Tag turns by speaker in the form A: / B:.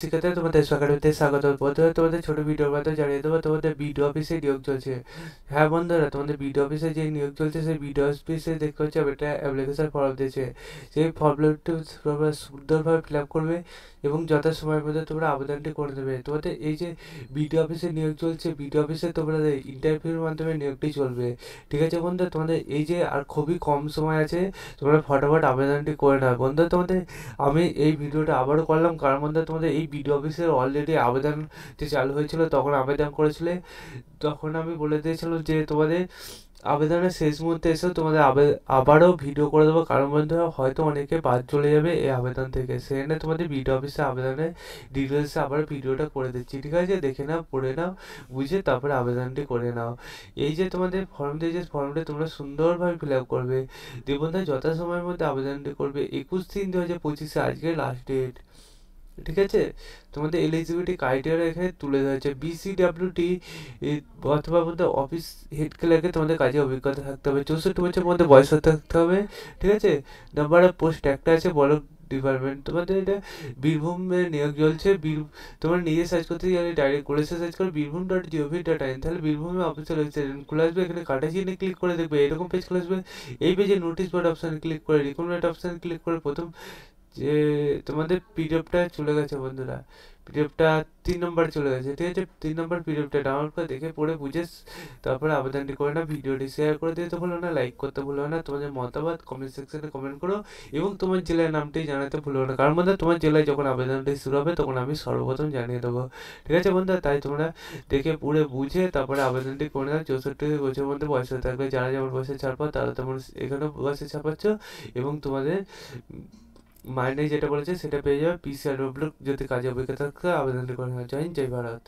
A: শিক্ষার্থীরা তোমাদের সকালে স্বাগত। প্রথমে তোমাদের ছোট ভিডিওর মাধ্যমে জানিয়ে দেবো তোমাদের বিডিও অফিসে নিয়োগ চলছে। হ্যাঁ বন্ধুরা, তোমাদের বিডিও অফিসে যে নিয়োগ চলছে সেই বিডিও অফিসে দেখতে হচ্ছে একটা অ্যাপ্লিকেশন ফর্ম দিয়েছে। সেই ফর্মটি তোমরা সুন্দরভাবে ফিল আপ করবে এবং যথাসময়ের মধ্যে তোমরা আবেদনটি করে দেবে। তোমাদের এই যে বিডিও অফিসে নিয়োগ চলছে, বিডিও অফিসে তোমরা ইন্টারভিউর মাধ্যমে নিয়োগটি চলবে। ঠিক আছে বন্ধুরা, তোমাদের এই যে আর খুবই কম সময় আছে, তোমরা ফটাফট আবেদনটি করে নাও। বন্ধুরা তোমাদের আমি এই ভিডিওটা আবারও করলাম কারণ বন্ধুরা তোমাদের এই বিডিও অফিসের অলরেডি আবেদন যে চালু হয়েছিল তখন আবেদন করেছিলে, তখন আমি বলে দিয়েছিলাম যে তোমাদের আবেদনের শেষ মুহূর্তে এসেও তোমাদের আবারও ভিডিও করে দেবো, কারণ বন্ধুরা হয়তো অনেকে বাদ চলে যাবে এই আবেদন থেকে। সেখানে তোমাদের বিডিও অফিসে আবেদনের ডিটেলসে আবার ভিডিওটা করে দিচ্ছি। ঠিক আছে, দেখে নাও, পড়ে নাও, বুঝে তারপরে আবেদনটি করে নাও। এই যে তোমাদের ফর্ম দিয়েছে, ফর্মটি তোমরা সুন্দরভাবে ফিল আপ করবে। বন্ধুরা যথাসময়ের মধ্যে আবেদনটি করবে। 21/3/2025 আজকে লাস্ট ডেট। ঠিক আছে, তোমাদের এলিজিবিলিটি ক্রাইটেরিয়া এখানে তুলে ধরেছে। BCWT অথবা মধ্যে অফিস হেড ক্লার্কে তোমাদের কাজে অভিজ্ঞতা থাকতে হবে, 64 বছরের মধ্যে বয়স থাকতে হবে। ঠিক আছে, নাম্বার অফ পোস্ট একটা আছে ব্লক ডিপার্টমেন্ট। তোমাদের এটা বীরভূমে নিয়োগ চলছে। তোমরা নিজে সার্চ করতে গেলে ডাইরেক্ট কলেজে সার্চ করো বীরভূম.gov.in, তাহলে বীরভূমে অফিসিয়াল ওয়েবসাইট খুলে আসবে। এখানে কাটা চিহ্নে ক্লিক করে দেখবে এরকম পেজ খুলে আসবে। এই পেজে নোটিশ বোর্ড অপশানে ক্লিক করে রিক্রুটমেন্ট অপশানে ক্লিক করে প্রথম যে তোমাদের পিডিএফটা চলে গেছে বন্ধুরা, পিডিএফটা 3 নম্বরে চলে গেছে। ঠিক আছে, 3 নম্বর পিডিএফটা ডাউনলোড করে দেখে পড়ে বুঝে তারপরে আবেদনটি করে না। ভিডিওটি শেয়ার করে দিতে ভুলো না, লাইক করতে ভুলো না, তোমাদের মতামত কমেন্ট সেকশনে কমেন্ট করো এবং তোমার জেলার নামটি জানাতে ভুলো না, কারণ বন্ধুরা তোমার জেলায় যখন আবেদনটি শুরু হবে তখন আমি সর্বপ্রথম জানিয়ে দেবো। ঠিক আছে বন্ধুরা, তাই তোমরা দেখে পুরো বুঝে তারপরে আবেদনটি করে নাও। 64 বছরের মধ্যে বয়স থাকবে। যারা যেমন বয়সে ছাড় পাও তারা তেমন এখানেও বয়সে ছাড় পাচ্ছ এবং তোমাদের মাইনে যেটা বলেছে সেটা পেয়ে যাবে। PCR যদি কাজে অভিজ্ঞতা থাকে আবেদনটি করে নেওয়া। জয় হিন্দ, জয় ভারত।